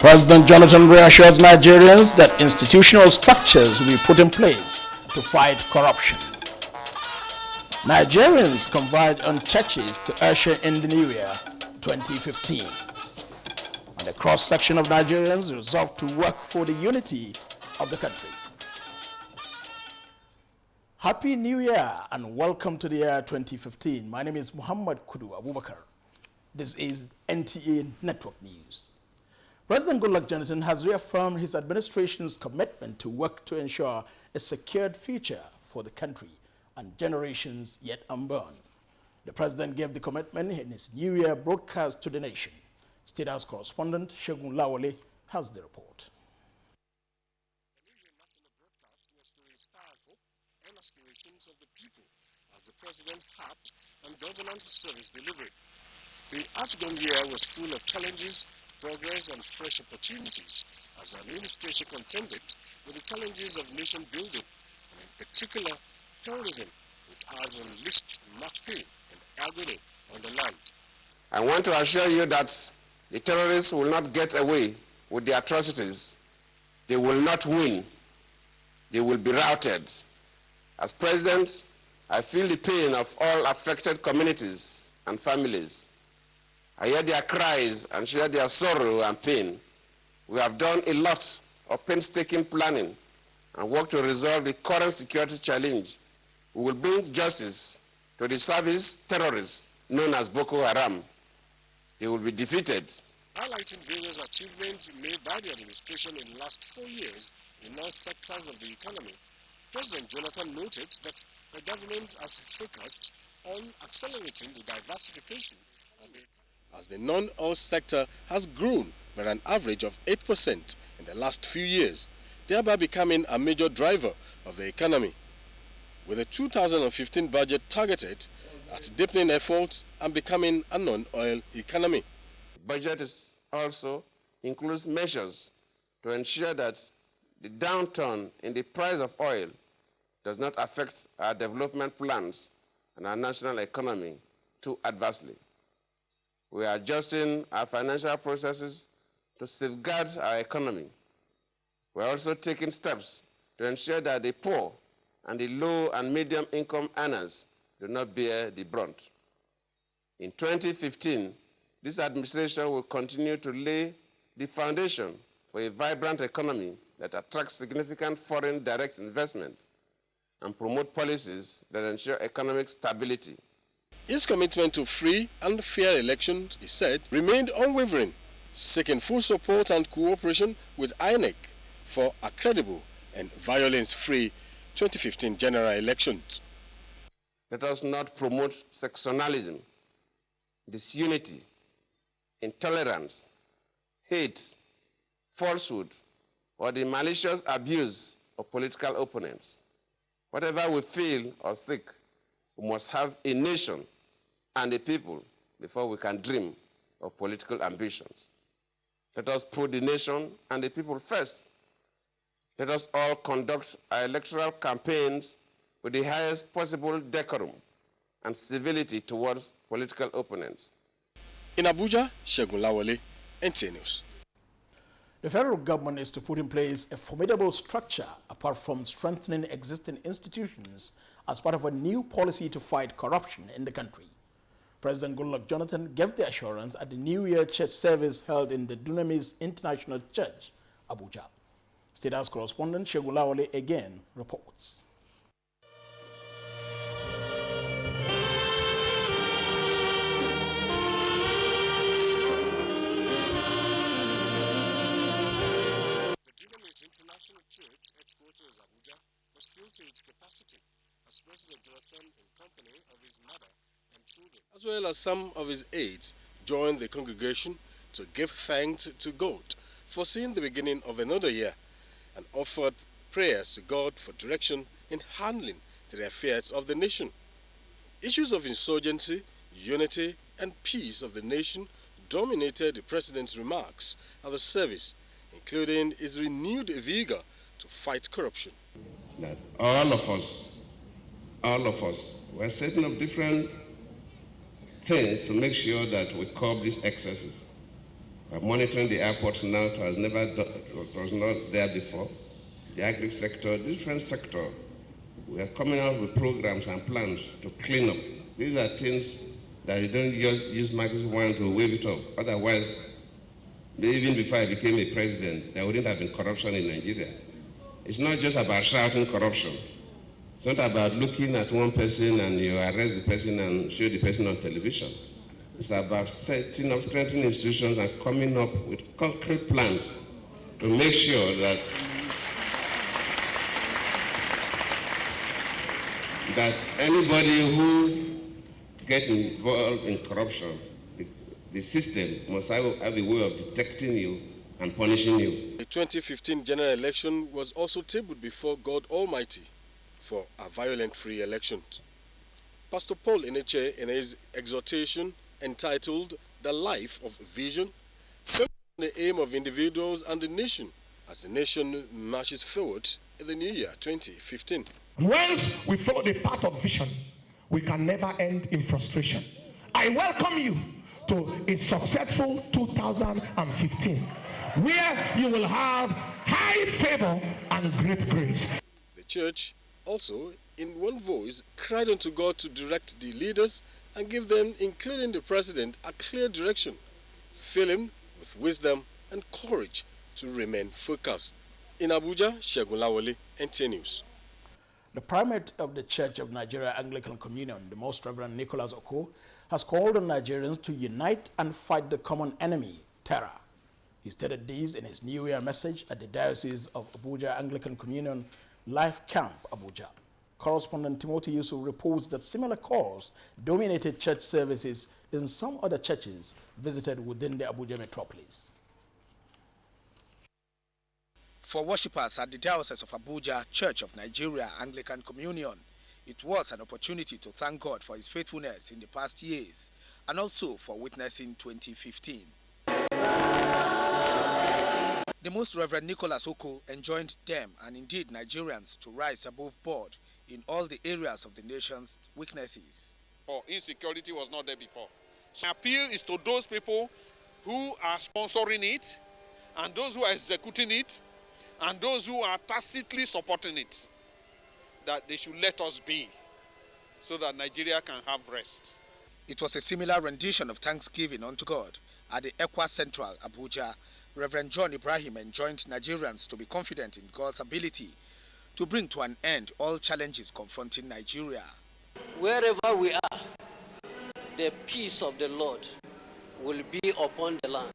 President Jonathan reassured Nigerians that institutional structures will be put in place to fight corruption. Nigerians converge on churches to usher in the new year 2015. And a cross-section of Nigerians resolved to work for the unity of the country. Happy New Year and welcome to the year 2015. My name is Muhammad Kudu Abubakar. This is NTA Network News. President Goodluck Jonathan has reaffirmed his administration's commitment to work to ensure a secured future for the country and generations yet unborn. The president gave the commitment in his New Year broadcast to the nation. State House correspondent Segun Lawale has the report. The New Year national broadcast was to inspire hope and aspirations of the people as the president had on governance service delivery. The outgone year was full of challenges, progress and fresh opportunities as the administration contended with the challenges of nation building and in particular terrorism, which has unleashed much pain and agony on the land. I want to assure you that the terrorists will not get away with the atrocities. They will not win. They will be routed. As president, I feel the pain of all affected communities and families. I hear their cries and share their sorrow and pain. We have done a lot of painstaking planning and work to resolve the current security challenge. We will bring justice to the service terrorists known as Boko Haram. They will be defeated. Highlighting various achievements made by the administration in the last 4 years in all sectors of the economy, President Jonathan noted that the government has focused on accelerating the diversification of the economy, as the non-oil sector has grown by an average of 8% in the last few years, thereby becoming a major driver of the economy. With the 2015 budget targeted at deepening efforts and becoming a non-oil economy. The budget also includes measures to ensure that the downturn in the price of oil does not affect our development plans and our national economy too adversely. We are adjusting our financial processes to safeguard our economy. We are also taking steps to ensure that the poor and the low and medium income earners do not bear the brunt. In 2015, this administration will continue to lay the foundation for a vibrant economy that attracts significant foreign direct investment and promote policies that ensure economic stability. His commitment to free and fair elections, he said, remained unwavering, seeking full support and cooperation with INEC for a credible and violence-free 2015 general elections. Let us not promote sectionalism, disunity, intolerance, hate, falsehood, or the malicious abuse of political opponents. Whatever we feel or seek, we must have a nation and a people before we can dream of political ambitions. Let us put the nation and the people first. Let us all conduct our electoral campaigns with the highest possible decorum and civility towards political opponents. In Abuja, Segun Lawale, NTA News. The federal government is to put in place a formidable structure apart from strengthening existing institutions as part of a new policy to fight corruption in the country. President Goodluck Jonathan gave the assurance at the New Year church service held in the Dunamis International Church, Abuja. State House correspondent Segun Lawale again reports. International Church headquarters Abuja was filled to its capacity as President Jonathan, in company of his mother and children, as well as some of his aides, joined the congregation to give thanks to God for seeing the beginning of another year and offered prayers to God for direction in handling the affairs of the nation. Issues of insurgency, unity, and peace of the nation dominated the President's remarks at the service, including his renewed vigor to fight corruption. That all of us, we're setting up different things to make sure that we curb these excesses. We're monitoring the airports now. It was not there before. The agri sector, different sector. We are coming out with programs and plans to clean up. These are things that you don't just use magic wand to wave it up. Otherwise, even before I became a president, there wouldn't have been corruption in Nigeria. It's not just about shouting corruption. It's not about looking at one person and you arrest the person and show the person on television. It's about setting up, strengthening institutions and coming up with concrete plans to make sure that anybody who gets involved in corruption, the system must have a way of detecting you and punishing you. The 2015 general election was also tabled before God Almighty for a violent-free election. Pastor Paul Eneche, in his exhortation entitled The Life of Vision, said the aim of individuals and the nation as the nation marches forward in the new year 2015. Once we follow the path of vision, we can never end in frustration. I welcome you to a successful 2015, where you will have high favor and great grace. The church also, in one voice, cried unto God to direct the leaders and give them, including the president, a clear direction, fill him with wisdom and courage to remain focused. In Abuja, Segun Lawole, NTA News. The primate of the Church of Nigeria Anglican Communion, the Most Reverend Nicholas Oko, has called on Nigerians to unite and fight the common enemy, terror. He stated this in his New Year message at the Diocese of Abuja Anglican Communion Life Camp, Abuja. Correspondent Timothy Yusuf reports that similar calls dominated church services in some other churches visited within the Abuja metropolis. For worshippers at the Diocese of Abuja Church of Nigeria Anglican Communion, it was an opportunity to thank God for his faithfulness in the past years and also for witnessing 2015. The Most Reverend Nicholas Oko enjoined them and indeed Nigerians to rise above board in all the areas of the nation's weaknesses. Insecurity was not there before. So my appeal is to those people who are sponsoring it and those who are executing it and those who are tacitly supporting it, that they should let us be so that Nigeria can have rest. It was a similar rendition of thanksgiving unto God at the Ekwa Central, Abuja. Reverend John Ibrahim enjoined Nigerians to be confident in God's ability to bring to an end all challenges confronting Nigeria. Wherever we are, the peace of the Lord will be upon the land.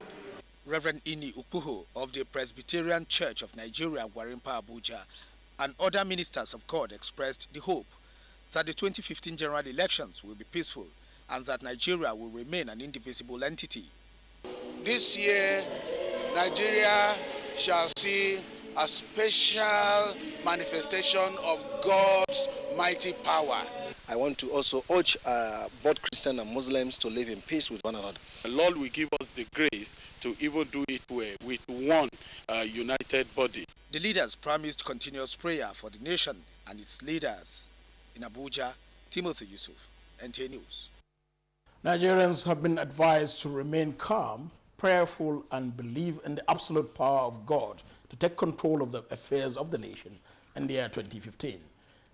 Reverend Ini Ukuho of the Presbyterian Church of Nigeria, Gwarimpa, Abuja, and other ministers of God expressed the hope that the 2015 general elections will be peaceful and that Nigeria will remain an indivisible entity. This year, Nigeria shall see a special manifestation of God's mighty power. I want to also urge both Christians and Muslims to live in peace with one another. The Lord will give us the grace to even do it with one united body. The leaders promised continuous prayer for the nation and its leaders. In Abuja, Timothy Yusuf, NTA News. Nigerians have been advised to remain calm, prayerful, and believe in the absolute power of God to take control of the affairs of the nation in the year 2015.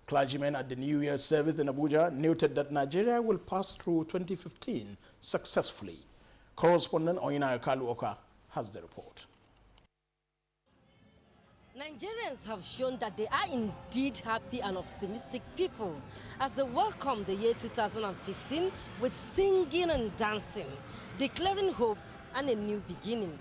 Clergymen at the New Year service in Abuja noted that Nigeria will pass through 2015 successfully. Correspondent Oyina Kaluoka has the report. Nigerians have shown that they are indeed happy and optimistic people as they welcome the year 2015 with singing and dancing, declaring hope and a new beginning.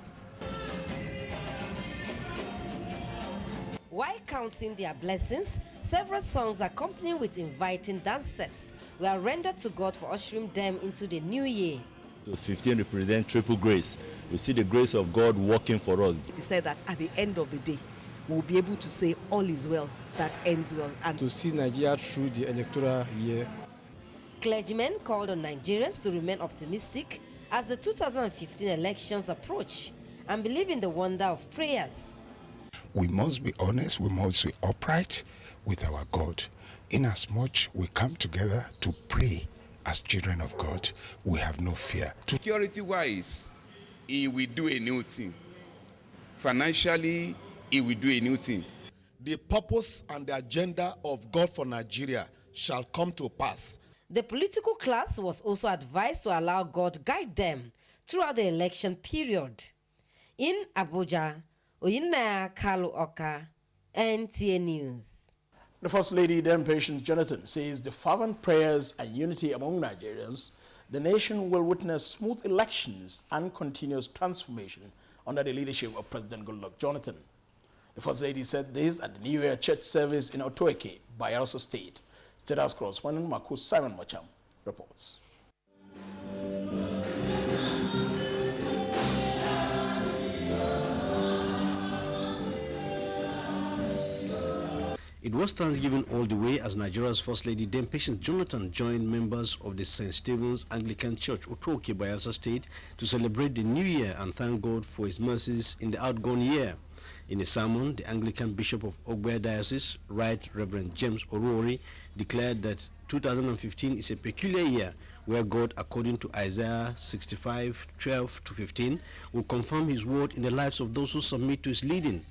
While counting their blessings, several songs accompanied with inviting dance steps were rendered to God for ushering them into the new year. 15 represents triple grace. We see the grace of God working for us. It is said that at the end of the day, we'll be able to say all is well, that ends well. And to see Nigeria through the electoral year. Clergymen called on Nigerians to remain optimistic as the 2015 elections approach and believe in the wonder of prayers. We must be honest, we must be upright with our God. Inasmuch we come together to pray as children of God, we have no fear. Security-wise, he will do a new thing. Financially, he will do a new thing. The purpose and the agenda of God for Nigeria shall come to pass. The political class was also advised to allow God guide them throughout the election period. In Abuja, Oyinaya Kalu Oka, NTA News. The First Lady, then Patience Jonathan, says the fervent prayers and unity among Nigerians, the nation will witness smooth elections and continuous transformation under the leadership of President Goodluck Jonathan. The First Lady said this at the New Year church service in Otoeke, Bayelsa State. State House correspondent Marcus Simon Macham reports. It was Thanksgiving all the way as Nigeria's First Lady Dame Patience Jonathan joined members of the St. Stephen's Anglican Church, Otoeke, Bayelsa State, to celebrate the New Year and thank God for His mercies in the outgone year. In a sermon, the Anglican Bishop of Ogbe Diocese, Right Reverend James Orori, declared that 2015 is a peculiar year where God, according to Isaiah 65:12-15, will confirm His word in the lives of those who submit to His leading.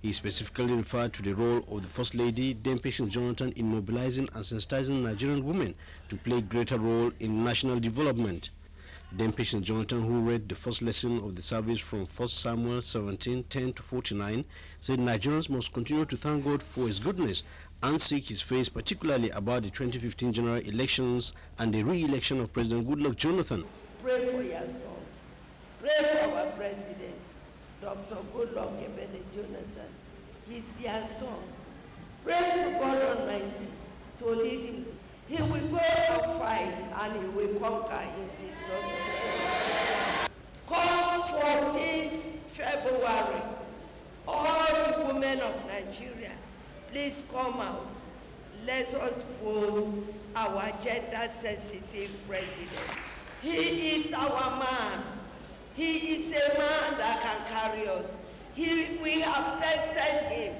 He specifically referred to the role of the First Lady, Dame Patience Jonathan, in mobilizing and sensitizing Nigerian women to play a greater role in national development. Dame Patience Jonathan, who read the first lesson of the service from 1 Samuel 17:10-49, said Nigerians must continue to thank God for His goodness and seek His face, particularly about the 2015 general elections and the re-election of President Goodluck Jonathan. Pray for your son. Pray for our president, Dr. Goodluck Jonathan. He's your son. Pray to God Almighty to lead him. He will go and fight and he will conquer in Jesus' name. Come 14th February, all the women of Nigeria, please come out. Let us vote our gender-sensitive president. He is our man. He is a man that can carry us. We have tested him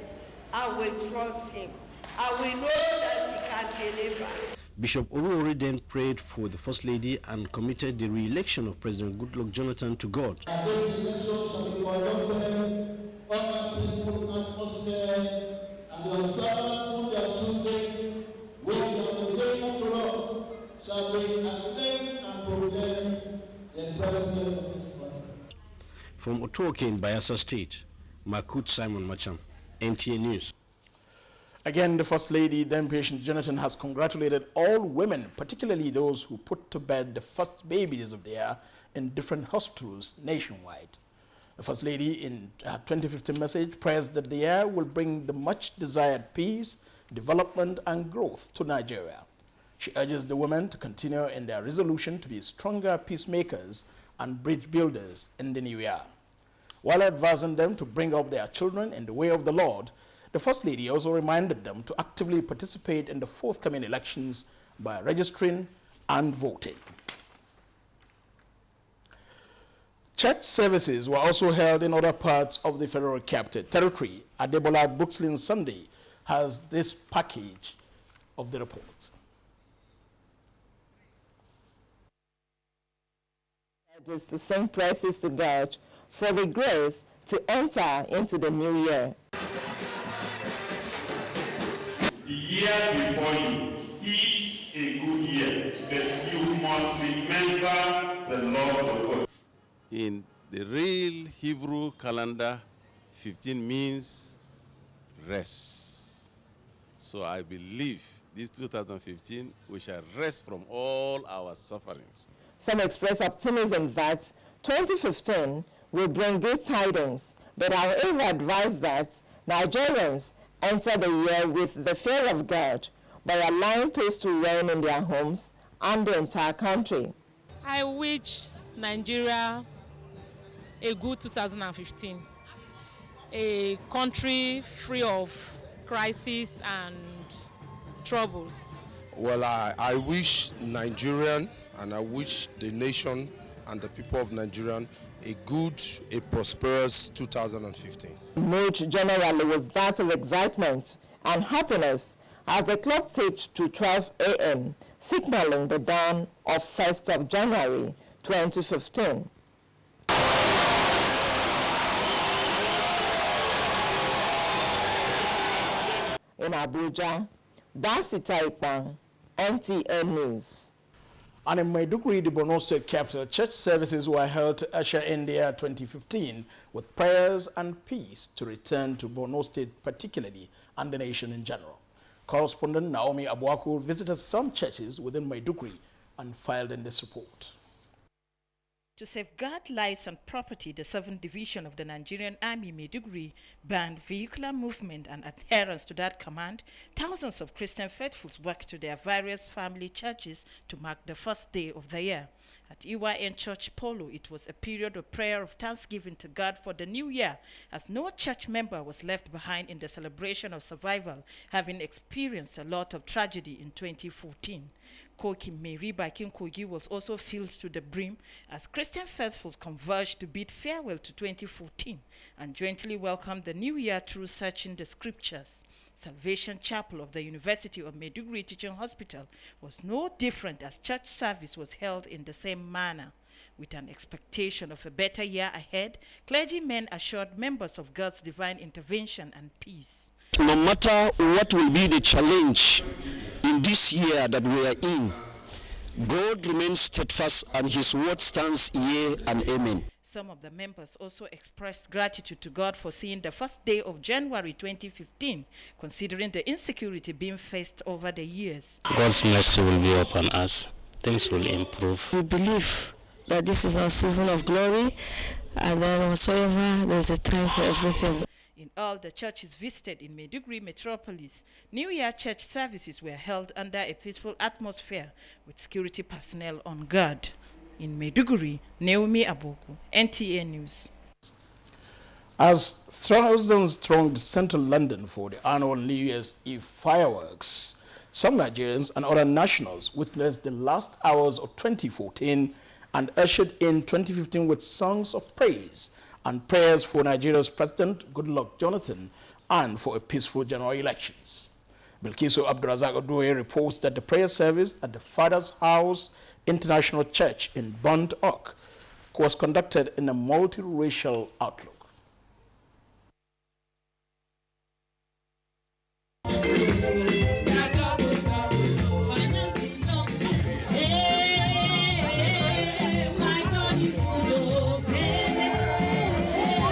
and we trust him. And we know that he can deliver. Bishop Orori then prayed for the First Lady and committed the re-election of President Goodluck Jonathan to God. And this election shall be conducted under peaceful atmosphere, and your servant whom they are choosing, with the obligation to us, shall be acclaimed and proclaimed the president of this country. From Otoeke in Bayelsa State, Makut Simon Macham, NTA News. Again, the First Lady, then Patience Jonathan, has congratulated all women, particularly those who put to bed the first babies of the year in different hospitals nationwide. The First Lady, in her 2015 message, prays that the year will bring the much-desired peace, development, and growth to Nigeria. She urges the women to continue in their resolution to be stronger peacemakers and bridge builders in the new year. While advising them to bring up their children in the way of the Lord, the First Lady also reminded them to actively participate in the forthcoming elections by registering and voting. Church services were also held in other parts of the Federal Capital Territory. Adebola Buxlin Sunday has this package of the report. Just to sing praises to God for the grace to enter into the new year. The year before you is a good year, but you must remember the Lord of God. In the real Hebrew calendar, 15 means rest. So I believe this 2015, we shall rest from all our sufferings. Some express optimism that 2015 will bring good tidings, but however advise that Nigerians enter the year with the fear of God by allowing peace to reign in their homes and the entire country. I wish Nigeria a good 2015, a country free of crisis and troubles. Well, I wish Nigerian and I wish the nation and the people of Nigeria a prosperous 2015. The mood generally was that of excitement and happiness as the clock ticked to 12 a.m., signaling the dawn of 1st of January 2015. in Abuja. That's Itaipang, NTA News. And in Maiduguri, the Borno State capital, church services were held to usher in the year 2015 with prayers and peace to return to Borno State particularly and the nation in general. Correspondent Naomi Abuaku visited some churches within Maiduguri and filed in this report. To safeguard lives and property, the 7th Division of the Nigerian Army Maiduguri banned vehicular movement and adherence to that command. Thousands of Christian faithfuls worked to their various family churches to mark the first day of the year. At EYN Church Polo, it was a period of prayer of thanksgiving to God for the new year, as no church member was left behind in the celebration of survival, having experienced a lot of tragedy in 2014. Koki Mary Bakin Kogi was also filled to the brim as Christian faithfuls converged to bid farewell to 2014 and jointly welcomed the new year through searching the scriptures. Salvation Chapel of the University of Maiduguri Teaching Hospital was no different as church service was held in the same manner. With an expectation of a better year ahead, clergymen assured members of God's divine intervention and peace. No matter what will be the challenge in this year that we are in, God remains steadfast and his word stands yea and amen. Some of the members also expressed gratitude to God for seeing the first day of January 2015, considering the insecurity being faced over the years. God's mercy will be upon us. Things will improve. We believe that this is our season of glory, and then whatsoever, there's a time for everything. In all the churches visited in Maiduguri metropolis, New Year church services were held under a peaceful atmosphere with security personnel on guard. In Maiduguri, Naomi Aboku, NTA News. As thousands thronged central London for the annual New Year's Eve fireworks, some Nigerians and other nationals witnessed the last hours of 2014 and ushered in 2015 with songs of praise and prayers for Nigeria's President Goodluck Jonathan and for a peaceful general elections. Bilkisu Abdurazak Odoye reports that the prayer service at the Father's House International Church in Bond Oak was conducted in a multiracial outlook.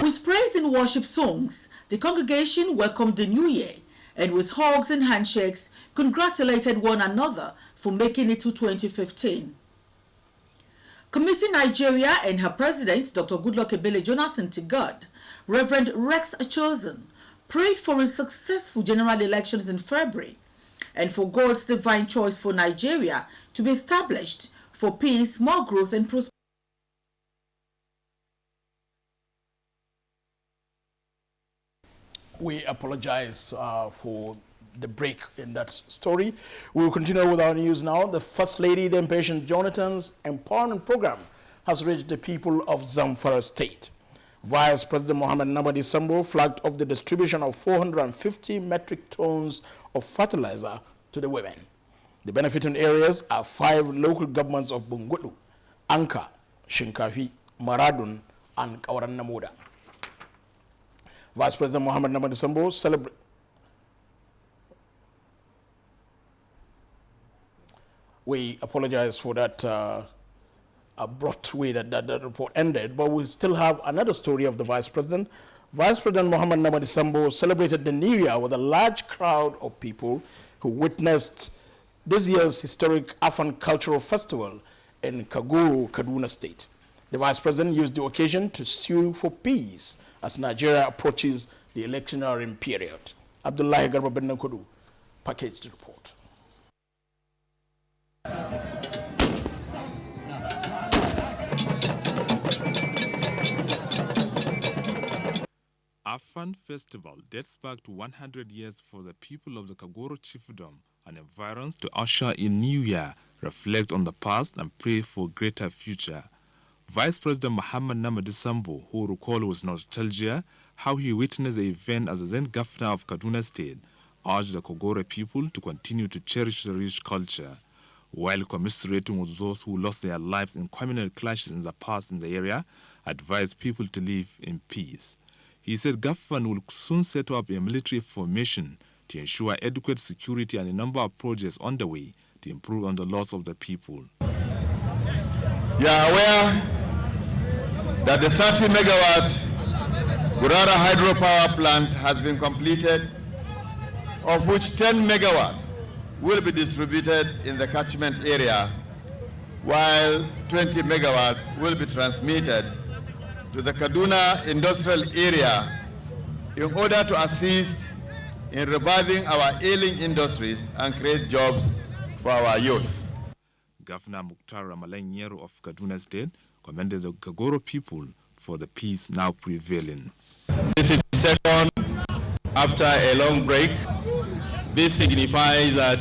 With praise and worship songs, the congregation welcomed the new year and with hugs and handshakes congratulated one another for making it to 2015. Committing Nigeria and her president, Dr. Goodluck Ebele Jonathan, to God, Reverend Rex Achosen prayed for a successful general elections in February and for God's divine choice for Nigeria to be established for peace, more growth and prosperity. We apologize for the break in that story. We will continue with our news now. The First Lady, the Impatient Jonathan's empowerment program has reached the people of Zamfara State. Vice President Mohammed Namadi Sambo flagged off the distribution of 450 metric tons of fertilizer to the women. The benefiting areas are 5 local governments of Bungudu, Anka, Shinkafi, Maradun, and Kawaran Namuda. Vice President Mohammed Namadi Sambo celebrated. We apologize for that abrupt way that report ended, but we still have another story of the Vice President. Vice President Mohammed Namadi Sambo celebrated the New Year with a large crowd of people who witnessed this year's historic Afan Cultural Festival in Kagoro, Kaduna State. The Vice President used the occasion to sue for peace as Nigeria approaches the electioneering period. Abdullahi Garba Bennakudu packaged the report. Afan Festival dates back to 100 years for the people of the Kagoro chiefdom and environs to usher in New Year, reflect on the past and pray for a greater future. Vice President Mohammed Namadi Sambo, who recalled with nostalgia how he witnessed the event as the then governor of Kaduna State, urged the Kagoro people to continue to cherish the rich culture, while commiserating with those who lost their lives in communal clashes in the past in the area, advised people to live in peace. He said government will soon set up a military formation to ensure adequate security and a number of projects on the way to improve on the loss of the people. You are aware that the 30 megawatt Gurara hydropower plant has been completed, of which 10 megawatt will be distributed in the catchment area, while 20 megawatts will be transmitted to the Kaduna industrial area in order to assist in reviving our ailing industries and create jobs for our youth. Governor Mukhtar Ramalan of Kaduna State commended the Kagoro people for the peace now prevailing. This is the second after a long break. This signifies that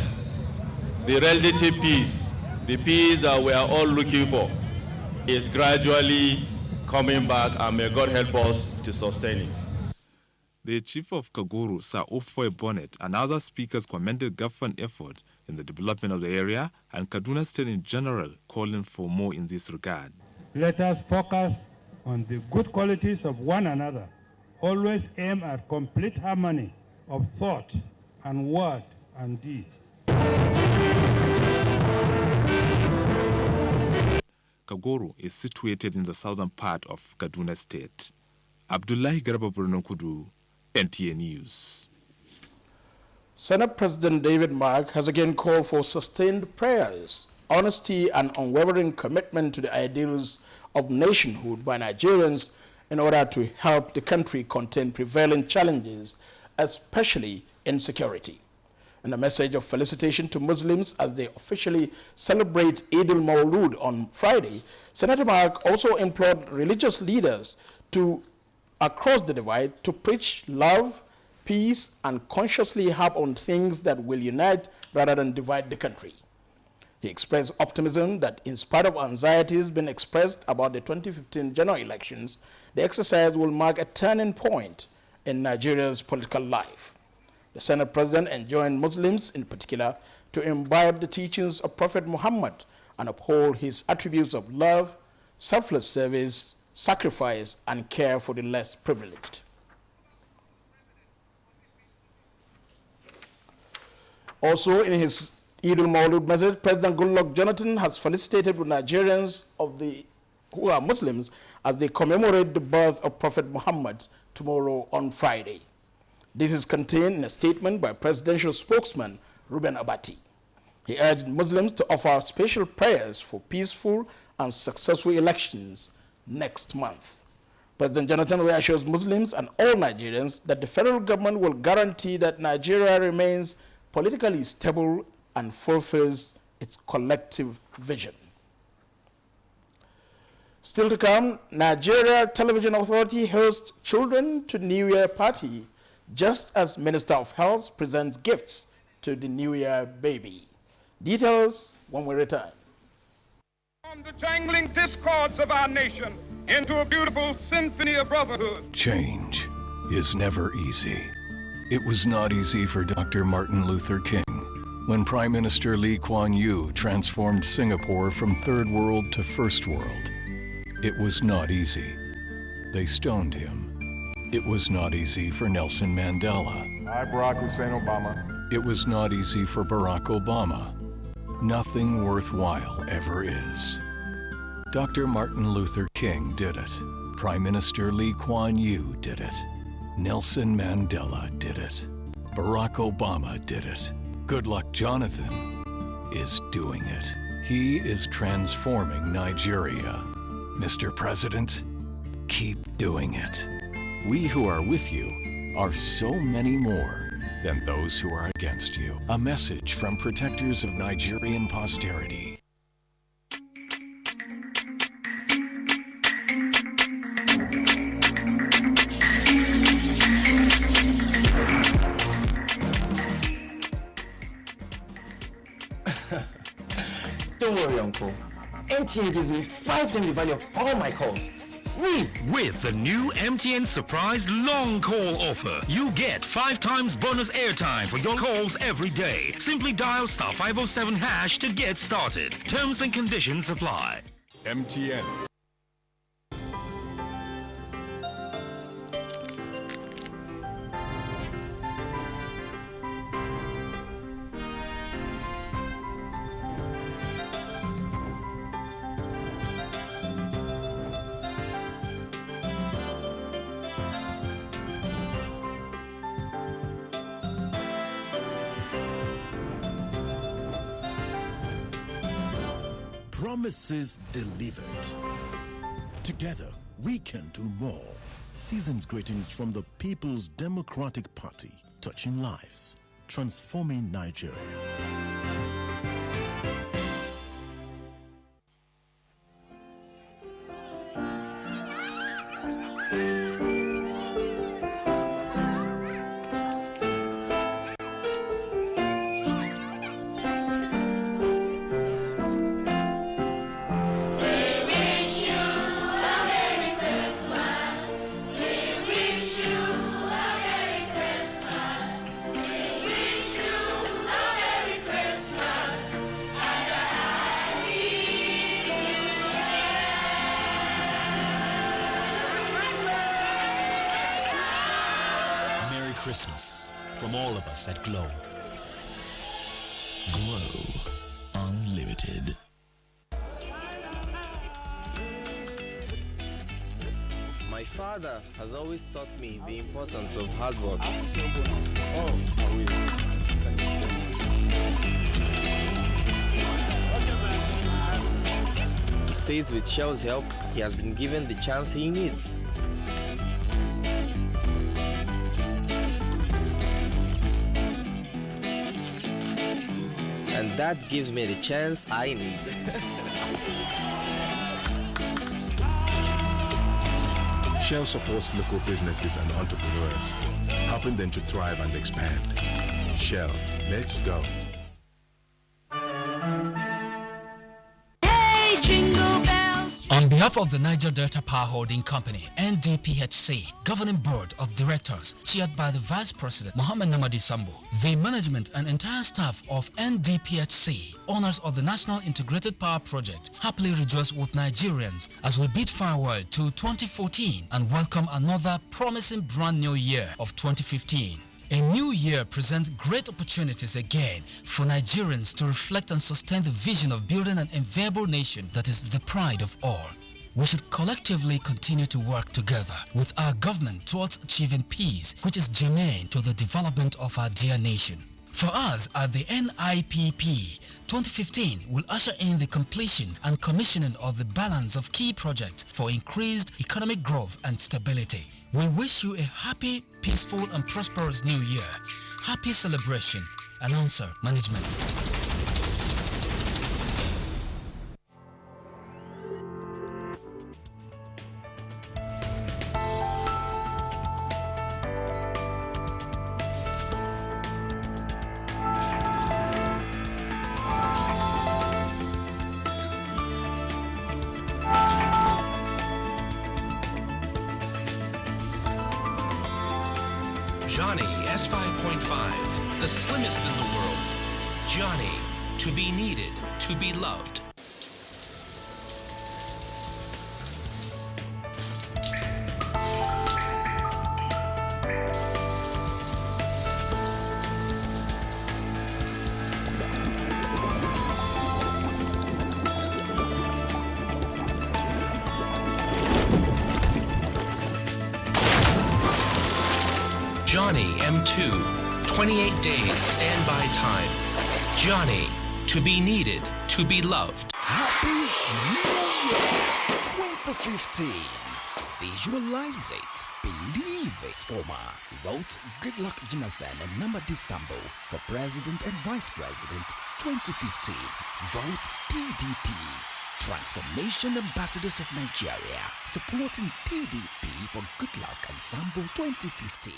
the relative peace, the peace that we are all looking for, is gradually coming back, and may God help us to sustain it. The chief of Kagoro, Sir Ofoe Bonnet, and other speakers commended government effort in the development of the area and Kaduna State in general, calling for more in this regard. Let us focus on the good qualities of one another. Always aim at complete harmony of thought and word and deed. Kagoro is situated in the southern part of Kaduna State. Abdullahi Garba Kudu, NTA News. Senate President David Mark has again called for sustained prayers, honesty, and unwavering commitment to the ideals of nationhood by Nigerians in order to help the country contain prevailing challenges, especially insecurity. In a message of felicitation to Muslims as they officially celebrate Eid-el-Maulud on Friday, Senator Mark also implored religious leaders across the divide to preach love, peace, and consciously harp on things that will unite rather than divide the country. He expressed optimism that in spite of anxieties being expressed about the 2015 general elections, the exercise will mark a turning point in Nigeria's political life. The Senate President enjoined Muslims in particular to imbibe the teachings of Prophet Muhammad and uphold his attributes of love, selfless service, sacrifice, and care for the less privileged. Also, in his Eid-el-Maulud message, President Goodluck Jonathan has felicitated with Nigerians who are Muslims as they commemorate the birth of Prophet Muhammad tomorrow on Friday. This is contained in a statement by presidential spokesman Reuben Abati. He urged Muslims to offer special prayers for peaceful and successful elections next month. President Jonathan reassures Muslims and all Nigerians that the federal government will guarantee that Nigeria remains politically stable and fulfills its collective vision. Still to come, Nigeria Television Authority hosts Children to New Year party just as Minister of Health presents gifts to the New Year baby. Details when we return. From the jangling discords of our nation into a beautiful symphony of brotherhood. Change is never easy. It was not easy for Dr. Martin Luther King when Prime Minister Lee Kuan Yew transformed Singapore from third world to first world. It was not easy. They stoned him. It was not easy for Nelson Mandela. I, Barack Hussein Obama. It was not easy for Barack Obama. Nothing worthwhile ever is. Dr. Martin Luther King did it. Prime Minister Lee Kuan Yew did it. Nelson Mandela did it. Barack Obama did it. Goodluck Jonathan is doing it. He is transforming Nigeria. Mr. President, keep doing it. We who are with you are so many more than those who are against you. A message from protectors of Nigerian posterity. Don't worry, Uncle. NTA gives me 5 times the value of all my calls. Free! With the new MTN Surprise Long Call offer, you get 5 times bonus airtime for your calls every day. Simply dial *507# to get started. Terms and conditions apply. MTN. Promises delivered. Together, we can do more. Season's greetings from the People's Democratic Party, touching lives, transforming Nigeria. Christmas from all of us at Glow. Glow Unlimited. My father has always taught me the importance of hard work. He says with Shell's help, he has been given the chance he needs. And that gives me the chance I need. Shell supports local businesses and entrepreneurs, helping them to thrive and expand. Shell, let's go. Hey, jingle bells. On behalf of the Niger Delta Power Holding Company, NDPHC, Governing Board of Directors, chaired by the Vice President Mohammed Namadi Sambo, the management and entire staff of NDPHC, owners of the National Integrated Power Project, happily rejoice with Nigerians as we bid farewell to 2014 and welcome another promising brand new year of 2015. A new year presents great opportunities again for Nigerians to reflect and sustain the vision of building an enviable nation that is the pride of all. We should collectively continue to work together with our government towards achieving peace, which is germane to the development of our dear nation. For us at the NIPP, 2015 will usher in the completion and commissioning of the balance of key projects for increased economic growth and stability. We wish you a happy, peaceful and prosperous new year. Happy celebration. Announcer, Management. Johnny S5.5, the slimmest in the world. Johnny, to be needed, to be loved. Johnny M2, 28 days standby time. Johnny, to be needed, to be loved. Happy New Year 2015. Visualize it, believe this former. Vote Goodluck Jonathan and Namadi Sambo for President and Vice President 2015. Vote PDP. Transformation Ambassadors of Nigeria, supporting PDP for Goodluck and Sambo 2015.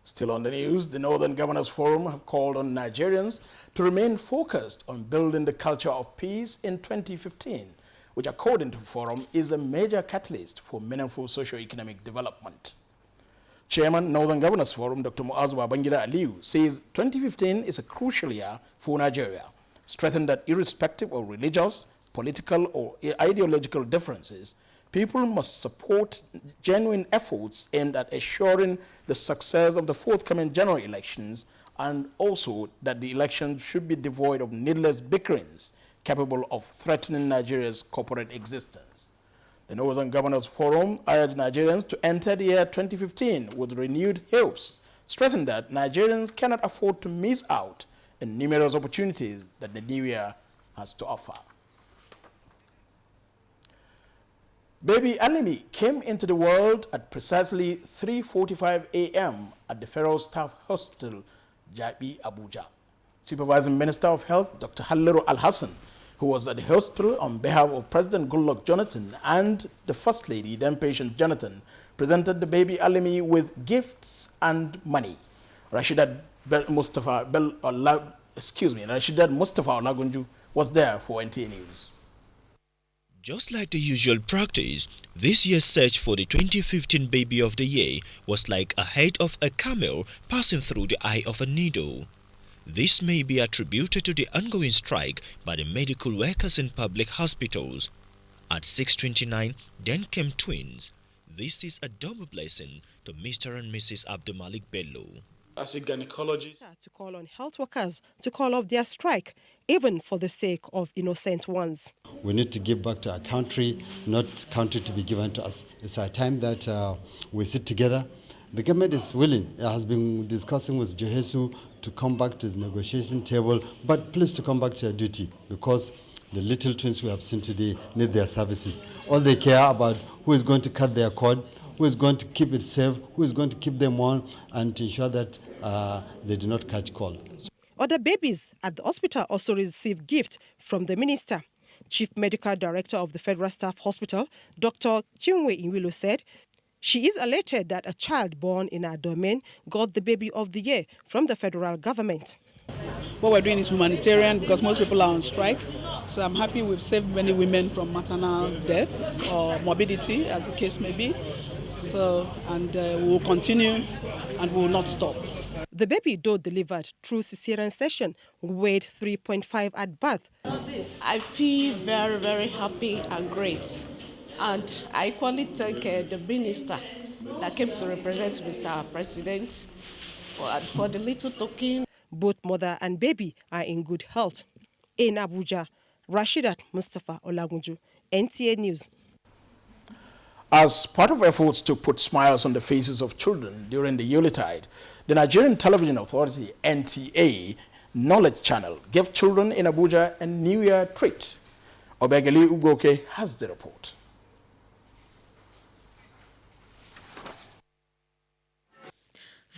Still on the news, the Northern Governors Forum have called on Nigerians to remain focused on building the culture of peace in 2015, which according to the forum is a major catalyst for meaningful socio-economic development. Chairman, Northern Governors Forum, Dr. Muazu Babangida Aliyu, says 2015 is a crucial year for Nigeria, stressing that irrespective of religious, political, or ideological differences, people must support genuine efforts aimed at assuring the success of the forthcoming general elections, and also that the elections should be devoid of needless bickerings capable of threatening Nigeria's corporate existence. The Northern Governors Forum urged Nigerians to enter the year 2015 with renewed hopes, stressing that Nigerians cannot afford to miss out on numerous opportunities that the new year has to offer. Baby Alimi came into the world at precisely 3:45 a.m. at the Federal Staff Hospital, Jabi, Abuja. Supervising Minister of Health, Dr. Halliru Al-Hassan, who was at the hospital on behalf of President Goodluck Jonathan and the First Lady, then patient Jonathan, presented the baby Alimi with gifts and money. Rashidat Mustafa Olagunju was there for NTA News. Just like the usual practice, this year's search for the 2015 Baby of the Year was like a head of a camel passing through the eye of a needle. This may be attributed to the ongoing strike by the medical workers in public hospitals. At 6:29, then came twins. This is a double blessing to Mr. and Mrs. Abdulmalik Bello. As a gynecologist, to call on health workers to call off their strike, even for the sake of innocent ones. We need to give back to our country, not country to be given to us. It's a time that we sit together. The government is willing. It has been discussing with Johesu to come back to the negotiation table, but please to come back to your duty, because the little twins we have seen today need their services. All they care about who is going to cut their cord, who is going to keep it safe, who is going to keep them on, and to ensure that they do not catch cold. Other babies at the hospital also received gifts from the minister. Chief Medical Director of the Federal Staff Hospital, Dr. Chinwe Inwilu, said she is elated that a child born in her domain got the Baby of the Year from the federal government. What we're doing is humanitarian because most people are on strike. So I'm happy we've saved many women from maternal death or morbidity, as the case may be. So, and we will continue and we will not stop. The baby, though delivered through cesarean section, weighed 3.5 at birth. I feel very, very happy and great. And I equally thank the minister that came to represent Mr. President for the little token. Both mother and baby are in good health. In Abuja, Rashidat Mustafa Olagunju, NTA News. As part of efforts to put smiles on the faces of children during the Yuletide, the Nigerian Television Authority, NTA Knowledge Channel, gave children in Abuja a New Year treat. Obegali Ugoke has the report.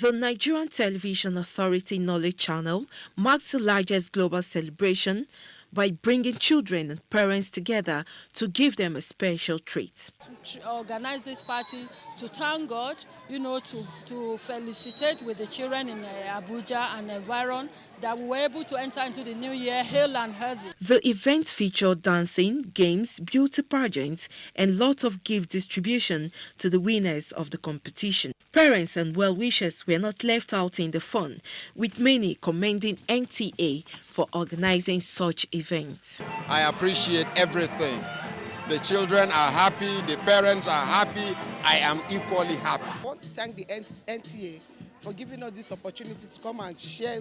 The Nigerian Television Authority Knowledge Channel marks the largest global celebration by bringing children and parents together to give them a special treat. Organize this party to thank God, to felicitate with the children in Abuja and environ that we were able to enter into the new year hale and healthy. The event featured dancing, games, beauty pageants, and lots of gift distribution to the winners of the competition. Parents and well-wishers were not left out in the fun, with many commending NTA for organizing such events. I appreciate everything. The children are happy, the parents are happy, I am equally happy. I want to thank the NTA for giving us this opportunity to come and share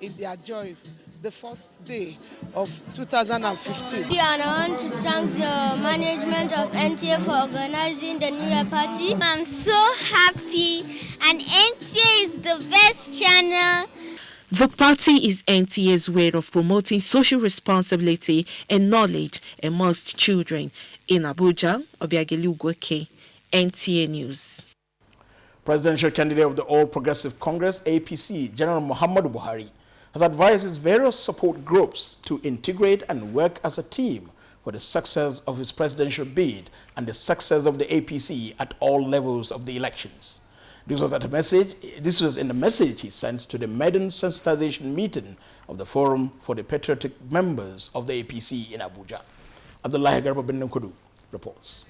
in their joy the first day of 2015. And I want to thank the management of NTA for organizing the New Year party. I'm so happy, and NTA is the best channel. The party is NTA's way of promoting social responsibility and knowledge amongst children. In Abuja, Obiageli Ugweke, NTA News. Presidential candidate of the All Progressive Congress, APC, General Muhammadu Buhari, has advised his various support groups to integrate and work as a team for the success of his presidential bid and the success of the APC at all levels of the elections. This was in the message he sent to the maiden sensitization meeting of the Forum for the Patriotic Members of the APC in Abuja. Abdullahi Garba bin Nkudu reports.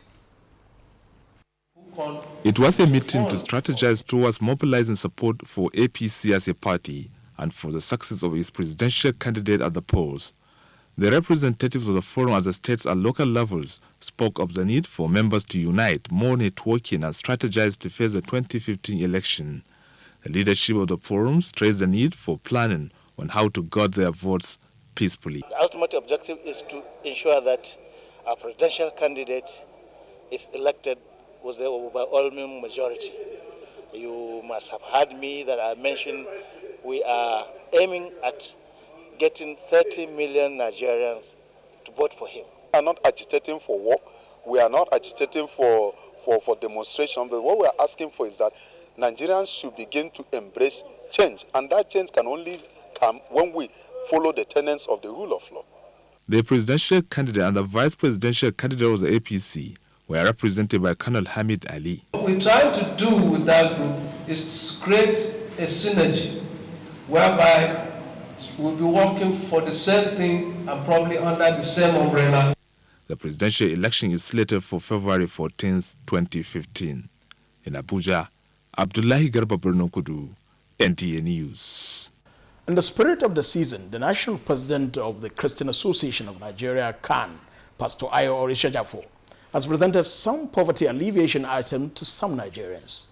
It was a meeting to strategize towards mobilizing support for APC as a party and for the success of his presidential candidate at the polls. The representatives of the forum at the states and local levels spoke of the need for members to unite, more networking and strategize to face the 2015 election. The leadership of the forum stressed the need for planning on how to guard their votes peacefully. The ultimate objective is to ensure that our presidential candidate is elected with the overwhelming majority. You You must have heard me that I mentioned we are aiming at getting 30 million Nigerians to vote for him. We are not agitating for war. We are not agitating for demonstration. But what we are asking for is that Nigerians should begin to embrace change. And that change can only come when we follow the tenets of the rule of law. The presidential candidate and the vice presidential candidate of the APC were represented by Colonel Hamid Ali. What we're trying to do with that group is to create a synergy whereby we'll be working for the same thing and probably under the same umbrella. The presidential election is slated for February 14, 2015. In Abuja, Abdullahi Garba Kudu, NTA News. In the spirit of the season, the national president of the Christian Association of Nigeria, CAN, Pastor Ayo Orishajafo, has presented some poverty alleviation items to some Nigerians.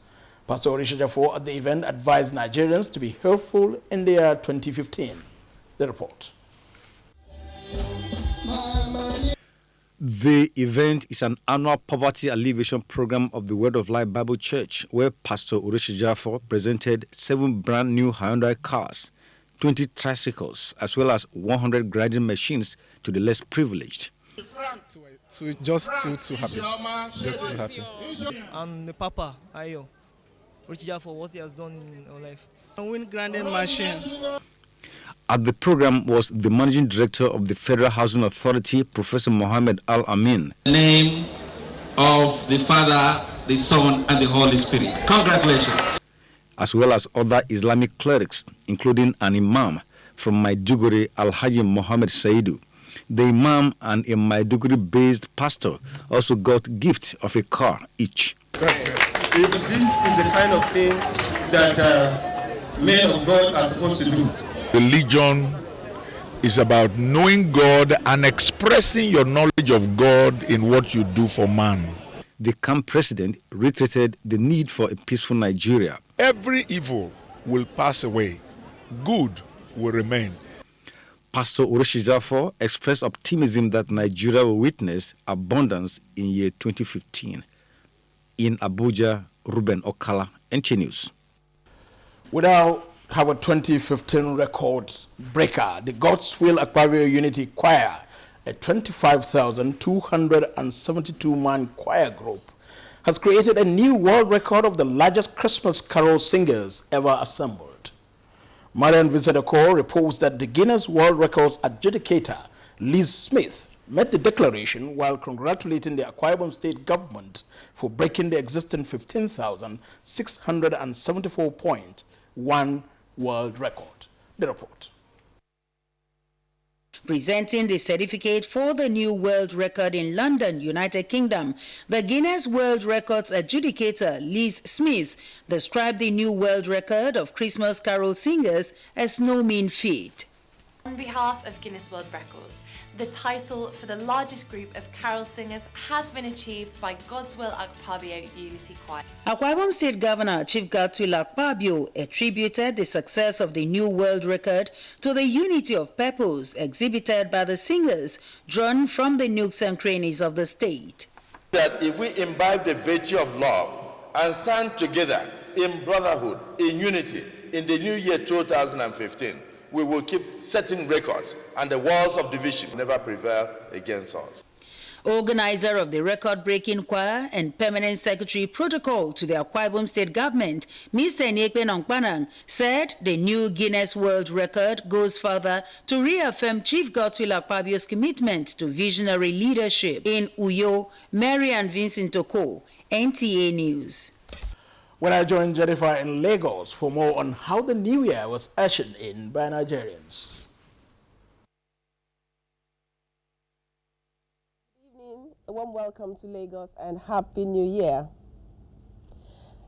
Pastor Orishajafo at the event advised Nigerians to be helpful in the year 2015. The report. The event is an annual poverty alleviation program of the Word of Life Bible Church, where Pastor Orishajafo presented 7 brand new Hyundai cars, 20 tricycles, as well as 100 grinding machines to the less privileged. Just too happy. Just too happy. I'm the Papa Ayo Orishajafo for what he has done in our life. I win grinding machine. At the program was the Managing Director of the Federal Housing Authority, Professor Mohammed Al-Amin. In the name of the Father, the Son, and the Holy Spirit. Congratulations. As well as other Islamic clerics, including an Imam from Maiduguri, Al-Haji Mohammed Saidu. The Imam and a Maiduguri-based pastor also got gifts of a car each. If this is the kind of thing that men of God are supposed to do. Religion is about knowing God and expressing your knowledge of God in what you do for man. The camp president reiterated the need for a peaceful Nigeria. Every evil will pass away. Good will remain. Pastor Orishajafo expressed optimism that Nigeria will witness abundance in year 2015. In Abuja, Ruben Okala, NTA News. Without our 2015 record breaker, the God's Will Aquario Unity Choir, a 25,272-man choir group, has created a new world record of the largest Christmas carol singers ever assembled. Marian Vincent-Okor reports that the Guinness World Records adjudicator, Liz Smith, made the declaration while congratulating the Akwa State government for breaking the existing 15,674.1 world record. The report. Presenting the certificate for the new world record in London, United Kingdom, the Guinness World Records adjudicator Liz Smith described the new world record of Christmas carol singers as no mean feat. On behalf of Guinness World Records, the title for the largest group of carol singers has been achieved by God's Will Akpabio Unity Choir. Akwa Ibom State Governor Chief Godswill Akpabio attributed the success of the new world record to the unity of purpose exhibited by the singers drawn from the nooks and crannies of the state. That if we imbibe the virtue of love and stand together in brotherhood, in unity, in the new year 2015, we will keep setting records and the walls of division never prevail against us. Organizer of the record-breaking choir and permanent secretary protocol to the Akwa Ibom State government, Mr. Nyekpe Nongpanang, said the new Guinness World Record goes further to reaffirm Chief Godswill Akpabio's commitment to visionary leadership. In Uyo, Marian Vincent-Okor, NTA News. When I joined Jennifer in Lagos for more on how the new year was ushered in by Nigerians. Good evening, a warm welcome to Lagos and Happy New Year.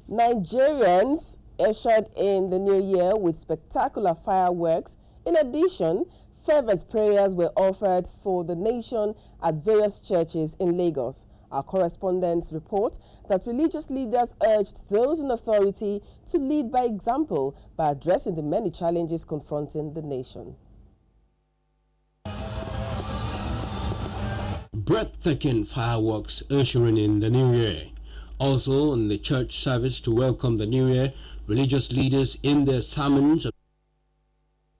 Nigerians ushered in the new year with spectacular fireworks. In addition, fervent prayers were offered for the nation at various churches in Lagos. Our correspondents report that religious leaders urged those in authority to lead by example by addressing the many challenges confronting the nation. Breathtaking fireworks ushering in the new year. Also, in the church service to welcome the new year, religious leaders in their sermons are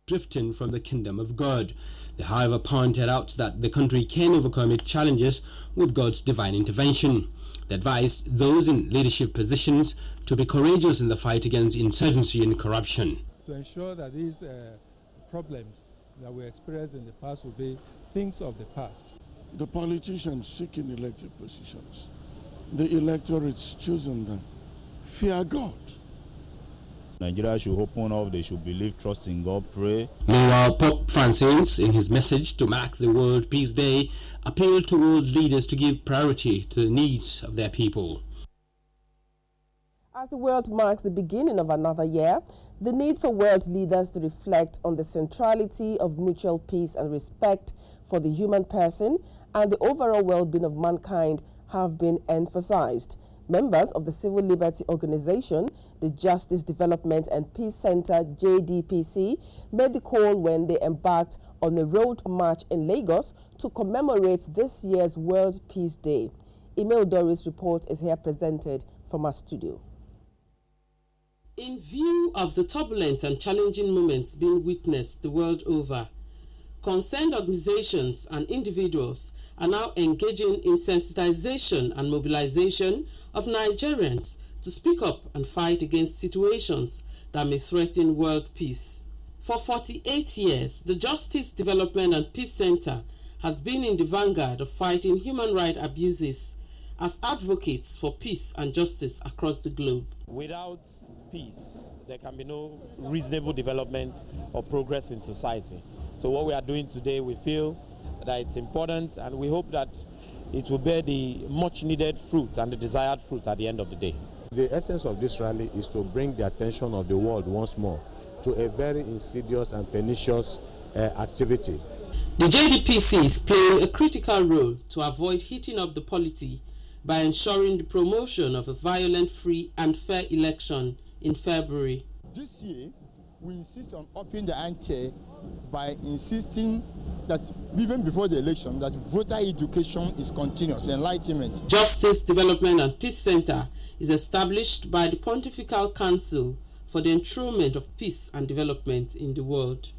drifting from the kingdom of God. They, however, pointed out that the country can overcome its challenges with God's divine intervention. They advised those in leadership positions to be courageous in the fight against insurgency and corruption. To ensure that these problems that we experienced in the past will be things of the past. The politicians seeking elected positions, the electorates chosen them, fear God. Nigeria should open up, they should believe, trust in God, pray. Meanwhile, Pope Francis, in his message to mark the World Peace Day, appealed to world leaders to give priority to the needs of their people. As the world marks the beginning of another year, the need for world leaders to reflect on the centrality of mutual peace and respect for the human person and the overall well-being of mankind have been emphasized. Members of the civil liberty organization, the Justice Development and Peace Center JDPC, made the call when they embarked on a road march in Lagos to commemorate this year's World Peace Day. Emil Doris' report is here presented from our studio. In view of the turbulent and challenging moments being witnessed the world over, concerned organizations and individuals are now engaging in sensitization and mobilization of Nigerians to speak up and fight against situations that may threaten world peace. For 48 years, the Justice Development and Peace Center has been in the vanguard of fighting human rights abuses as advocates for peace and justice across the globe. Without peace, there can be no reasonable development or progress in society. So what we are doing today, we feel that it's important, and we hope that it will bear the much needed fruit and the desired fruit at the end of the day. The essence of this rally is to bring the attention of the world once more to a very insidious and pernicious activity. The JDPC is playing a critical role to avoid heating up the polity by ensuring the promotion of a violent, free and fair election in February. This year, we insist on upping the ante by insisting that even before the election, that voter education is continuous, enlightenment. Justice Development and Peace Center is established by the Pontifical Council for the enthronement of peace and development in the world.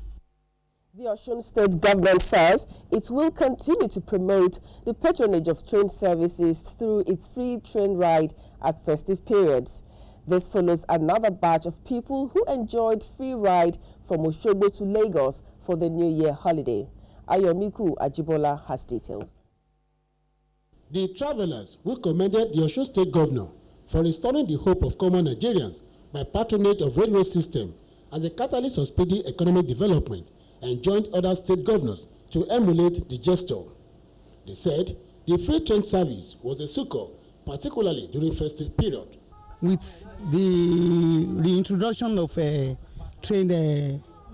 The Osun State government says it will continue to promote the patronage of train services through its free train ride at festive periods. This follows another batch of people who enjoyed free ride from Osogbo to Lagos for the New Year holiday. Ayomiku Ajibola has details. The travelers who commended the Osun State governor for restoring the hope of common Nigerians by patronage of railway system as a catalyst of speedy economic development and joined other state governors to emulate the gesture. They said the free train service was a succor, particularly during festive period. With the reintroduction of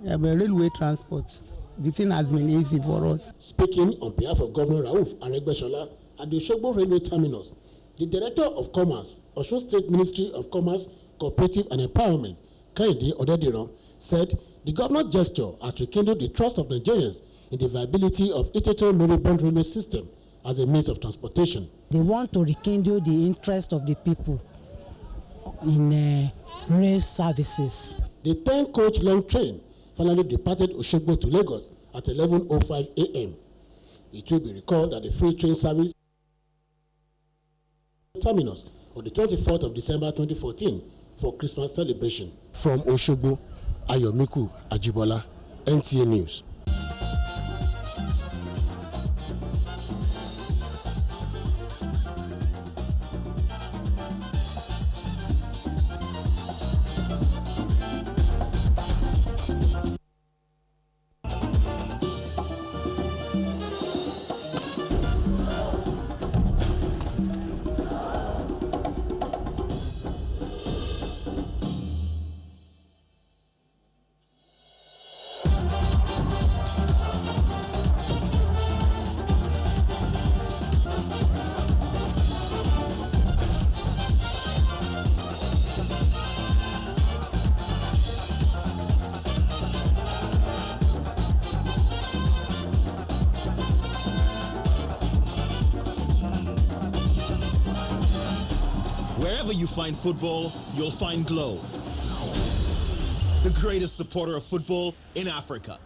railway transport, the thing has been easy for us. Speaking on behalf of Governor Rauf Aregbesola at the Osogbo Railway Terminus, the Director of Commerce, Osun State Ministry of Commerce, Cooperative and Empowerment, Kayode Odediran, said the governor's gesture has rekindled the trust of Nigerians in the viability of Iteto Maribond railway system as a means of transportation. They want to rekindle the interest of the people in rail services. The 10-coach long train finally departed Osogbo to Lagos at 11:05 a.m. It will be recalled that the free train service terminus on the 24th of December 2014 for Christmas celebration. From Osogbo, Ayomiku Ajibola, NTA News. Wherever you find football, you'll find Glow, the greatest supporter of football in Africa.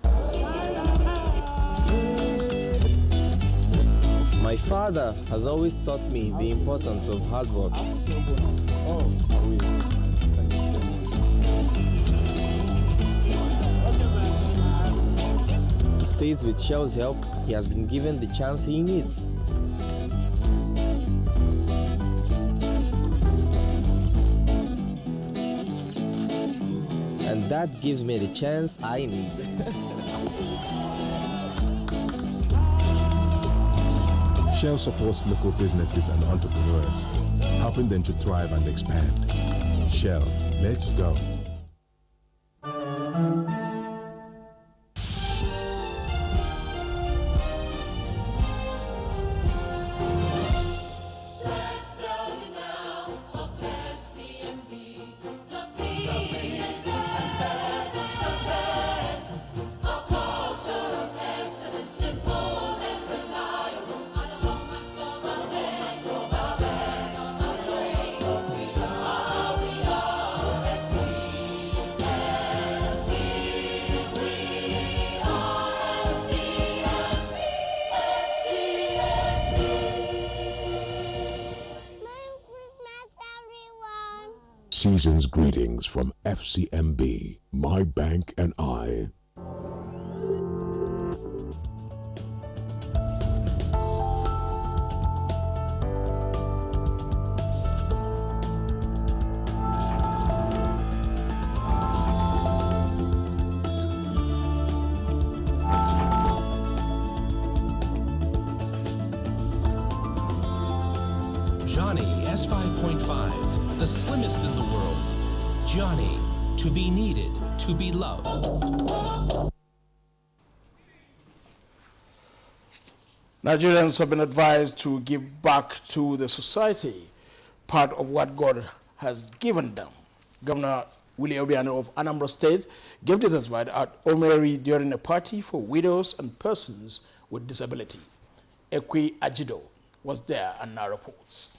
My father has always taught me the importance of hard work. He says with Shell's help, he has been given the chance he needs. And that gives me the chance I need. Shell supports local businesses and entrepreneurs, helping them to thrive and expand. Shell, let's go. Season's greetings from FCMB, My Bank and I. Johnny S5.5, the slimmest in the world. Johnny, to be needed, to be loved. Nigerians have been advised to give back to the society part of what God has given them. Governor Willie Obiano of Anambra State gave this advice at Omeri during a party for widows and persons with disability. Ekwe Ajido was there and now reports.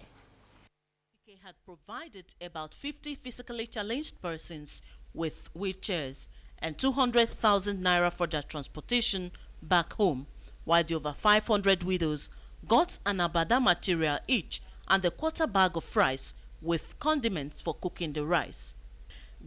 Had provided about 50 physically challenged persons with wheelchairs and 200,000 naira for their transportation back home, while the over 500 widows got an abada material each and a quarter bag of rice with condiments for cooking the rice.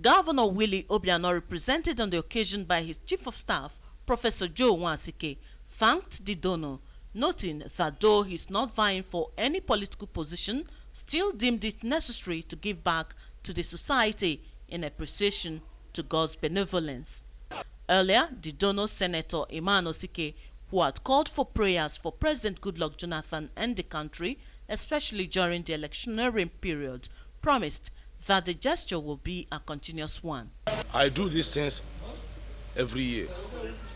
Governor Willie Obiano, represented on the occasion by his Chief of Staff, Professor Joe Wansike, thanked the donor, noting that though he is not vying for any political position, still deemed it necessary to give back to the society in appreciation to God's benevolence. Earlier, the donor Senator Iman Osike, who had called for prayers for President Goodluck Jonathan and the country, especially during the electioneering period, promised that the gesture will be a continuous one. I do these things every year,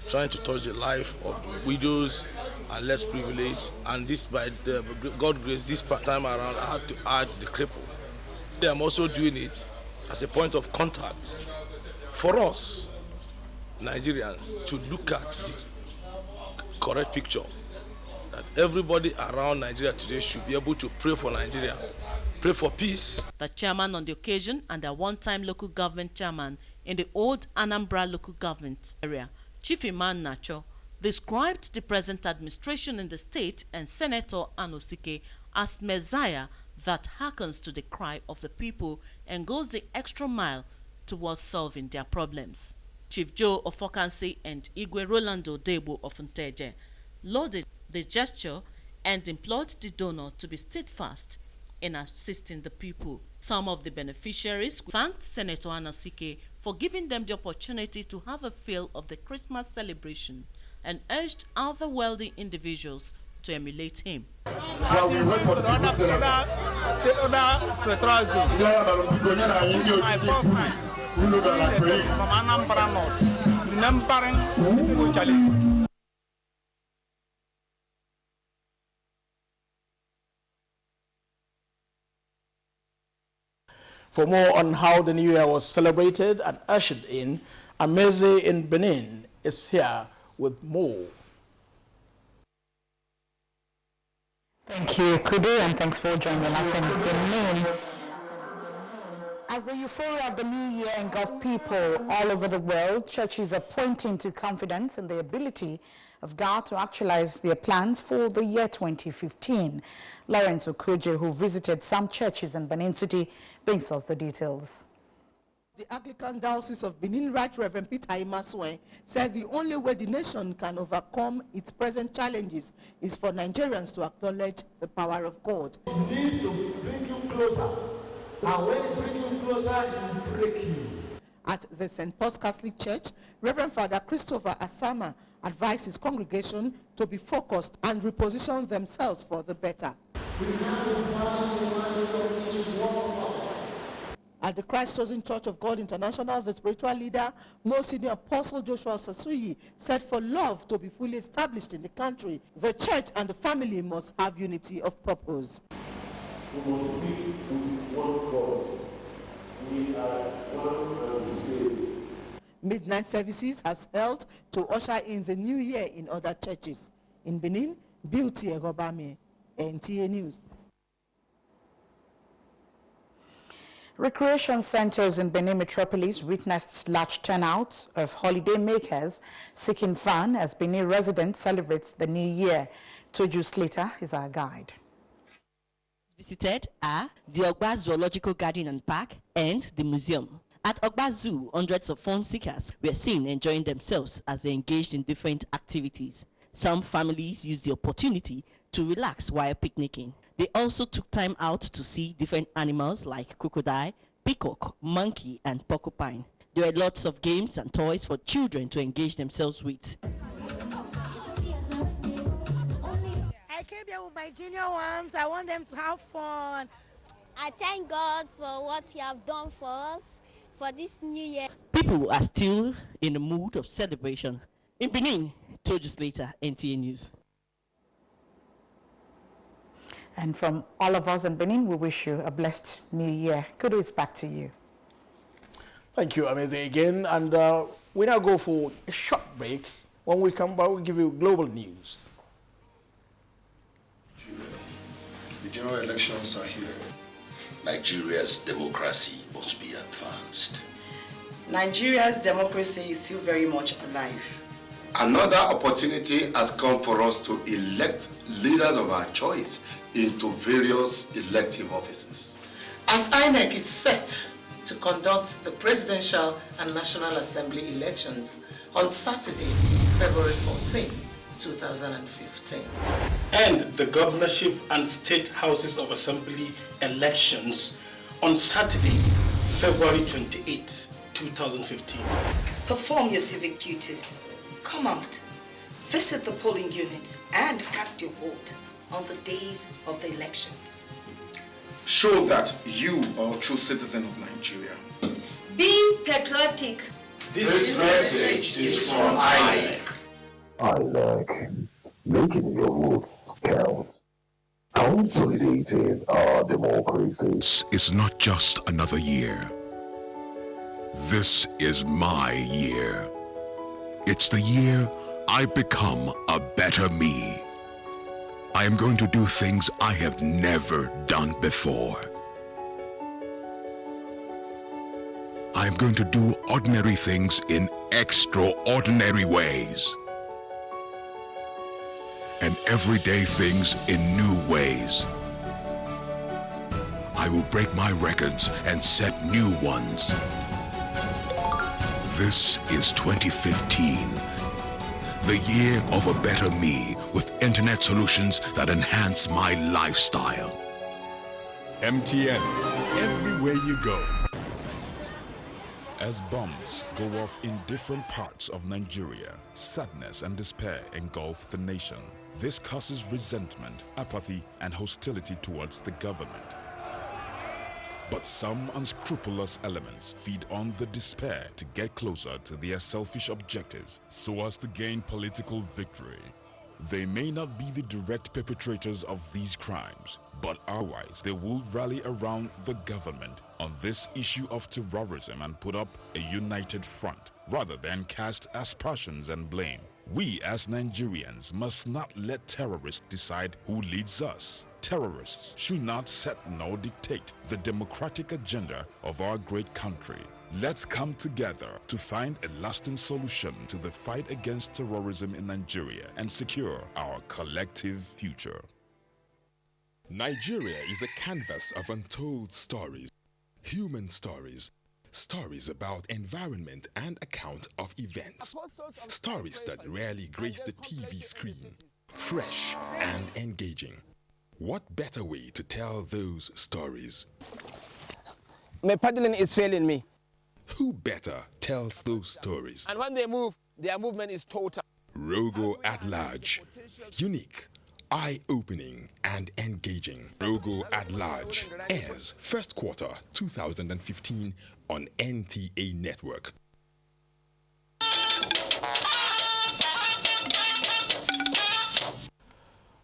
trying to touch the life of the widows and less privileged, and this, by God's grace, this time around I had to add the cripple. I'm also doing it as a point of contact for us Nigerians to look at the correct picture, that everybody around Nigeria today should be able to pray for Nigeria, pray for peace. The chairman on the occasion and a one-time local government chairman in the old Anambra local government area, Chief Iman Nacho, described the present administration in the state and Senator Anosike as Messiah that hearkens to the cry of the people and goes the extra mile towards solving their problems. Chief Joe Ofokansi and Igwe Rolando Debo of Nteje lauded the gesture and implored the donor to be steadfast in assisting the people. Some of the beneficiaries thanked Senator Anosike for giving them the opportunity to have a feel of the Christmas celebration and urged other wealthy individuals to emulate him. While we wait for the civil ceremony, this is my first time from Anambra North, remembering physical challenge. For more on how the New Year was celebrated and ushered in, Ameze in Benin is here with more. Thank you, Kudu, and thanks for joining us in Benin. As the euphoria of the new year engulfs people all over the world, churches are pointing to confidence in the ability of God to actualize their plans for the year 2015. Lawrence Okoje, who visited some churches in Benin City, brings us the details. The Anglican Diocese of Benin, Right Reverend Peter Imaswe, says the only way the nation can overcome its present challenges is for Nigerians to acknowledge the power of God. It needs to bring you closer. And when it brings you closer, it will break you. At the St. Paul's Catholic Church, Reverend Father Christopher Asama advised his congregation to be focused and reposition themselves for the better. At the Christ Chosen Church of God International, the spiritual leader, Most Senior Apostle Joshua Sasuyi, said for love to be fully established in the country, the church and the family must have unity of purpose. We must live with one God. We are one and the same. Midnight services has held to usher in the new year in other churches. In Benin, Beauty Egobame, NTA News. Recreation centers in Benin Metropolis witnessed large turnouts of holiday makers seeking fun as Benin residents celebrate the new year. Toju Slater is our guide. Visited are the Ogba Zoological Garden and Park and the museum. At Ogba Zoo, hundreds of fun seekers were seen enjoying themselves as they engaged in different activities. Some families used the opportunity to relax while picnicking. They also took time out to see different animals like crocodile, peacock, monkey, and porcupine. There were lots of games and toys for children to engage themselves with. I came here with my junior ones. I want them to have fun. I thank God for what He have done for us for this new year. People are still in the mood of celebration. In Benin, Toju Slater, NTA News. And from all of us in Benin, we wish you a blessed new year. Kudos back to you. Thank you, Amazing, again. And we now go for a short break. When we come back, we'll give you global news. The general elections are here. Nigeria's democracy must be advanced. Nigeria's democracy is still very much alive. Another opportunity has come for us to elect leaders of our choice into various elective offices. As INEC is set to conduct the Presidential and National Assembly elections on Saturday, February 14, 2015. And the governorship and state houses of assembly elections on Saturday, February 28, 2015. Perform your civic duties. Come out, visit the polling units, and cast your vote on the days of the elections. Show that you are a true citizen of Nigeria. Be patriotic. This message is from INEC. INEC, making your votes count. Consolidating our democracy. This is not just another year. This is my year. It's the year I become a better me. I am going to do things I have never done before. I am going to do ordinary things in extraordinary ways. And everyday things in new ways. I will break my records and set new ones. This is 2015, the year of a better me with internet solutions that enhance my lifestyle. MTN, everywhere you go. As bombs go off in different parts of Nigeria, sadness and despair engulf the nation. This causes resentment, apathy, and hostility towards the government. But some unscrupulous elements feed on the despair to get closer to their selfish objectives so as to gain political victory. They may not be the direct perpetrators of these crimes, but otherwise they will rally around the government on this issue of terrorism and put up a united front, rather than cast aspersions and blame. We as Nigerians must not let terrorists decide who leads us. Terrorists should not set nor dictate the democratic agenda of our great country. Let's come together to find a lasting solution to the fight against terrorism in Nigeria and secure our collective future. Nigeria is a canvas of untold stories, human stories, stories about environment and account of events, stories that rarely grace the TV screen, fresh and engaging. What better way to tell those stories? My paddling is failing me. Who better tells those stories? And when they move, their movement is total. Rogo at Large. Unique, eye-opening and engaging. Rogo at Large airs first quarter 2015 on NTA Network.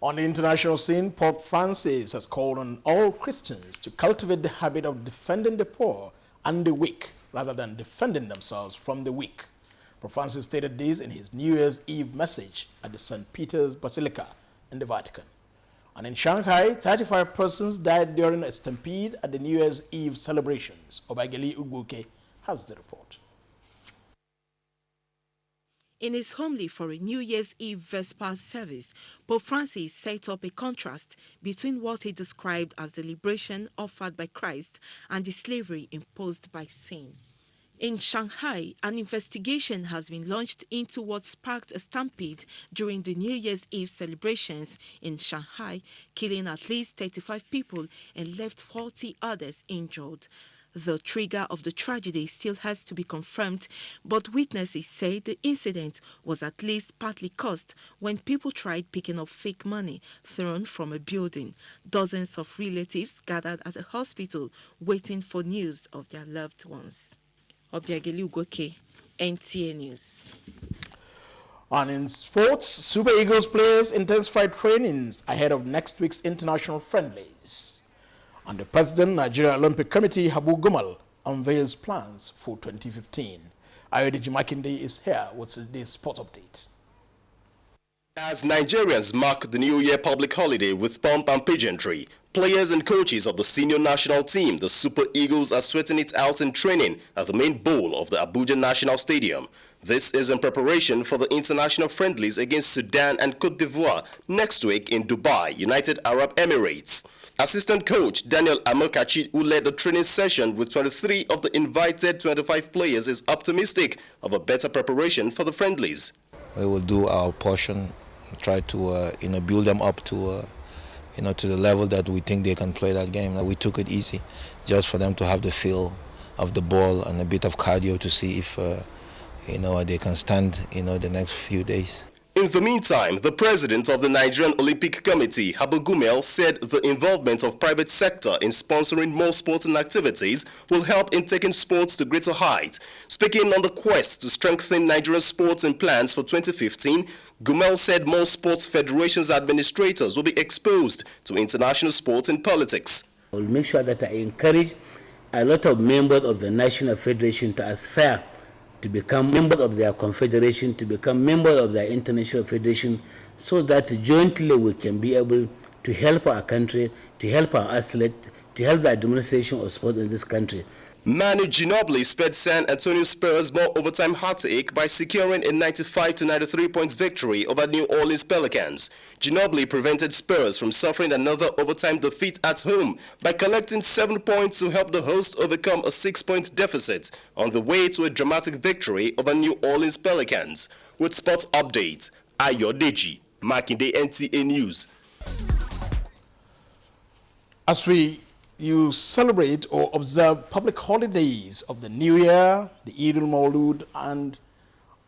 On the international scene, Pope Francis has called on all Christians to cultivate the habit of defending the poor and the weak rather than defending themselves from the weak. Pope Francis stated this in his New Year's Eve message at the St. Peter's Basilica in the Vatican. And in Shanghai, 35 persons died during a stampede at the New Year's Eve celebrations. Obageli Uguke has the report. In his homily for a New Year's Eve Vespers service, Pope Francis set up a contrast between what he described as the liberation offered by Christ and the slavery imposed by sin. In Shanghai, an investigation has been launched into what sparked a stampede during the New Year's Eve celebrations in Shanghai, killing at least 35 people and left 40 others injured. The trigger of the tragedy still has to be confirmed, but witnesses say the incident was at least partly caused when people tried picking up fake money thrown from a building. Dozens of relatives gathered at a hospital waiting for news of their loved ones. Obiageli Ugoke, NTA News. And in sports, Super Eagles players intensified trainings ahead of next week's international friendlies. And the President, Nigeria Olympic Committee, Habu Gumal, unveils plans for 2015. Ayodeji Makinde is here with the sports update. As Nigerians mark the New Year public holiday with pomp and pageantry, players and coaches of the senior national team, the Super Eagles, are sweating it out in training at the main bowl of the Abuja National Stadium. This is in preparation for the international friendlies against Sudan and Cote d'Ivoire next week in Dubai, United Arab Emirates. Assistant coach Daniel Amokachi, who led the training session with 23 of the invited 25 players, is optimistic of a better preparation for the friendlies. We will do our portion, try to build them up to to the level that we think they can play that game. We took it easy, just for them to have the feel of the ball and a bit of cardio to see if they can stand the next few days. In the meantime, the president of the Nigerian Olympic Committee, Habu Gumel, said the involvement of private sector in sponsoring more sporting activities will help in taking sports to greater heights. Speaking on the quest to strengthen Nigerian sports and plans for 2015, Gumel said more sports federations administrators will be exposed to international sports and politics. I will make sure that I encourage a lot of members of the National Federation to aspire to become members of their confederation, to become members of their international federation, so that jointly we can be able to help our country, to help our athletes, to help the administration of sport in this country. Manu Ginobili spared San Antonio Spurs more overtime heartache by securing a 95-93 points victory over New Orleans Pelicans. Ginobili prevented Spurs from suffering another overtime defeat at home by collecting 7 points to help the host overcome a 6-point deficit on the way to a dramatic victory over New Orleans Pelicans. With sports update, Ayodeji Makinde, NTA News. As you celebrate or observe public holidays of the New Year, the Eid-el-Maulud, and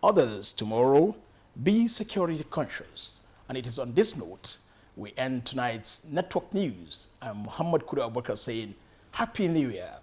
others tomorrow, be security conscious. And it is on this note we end tonight's network news. I'm Muhammad Kudu Abubakar saying Happy New Year.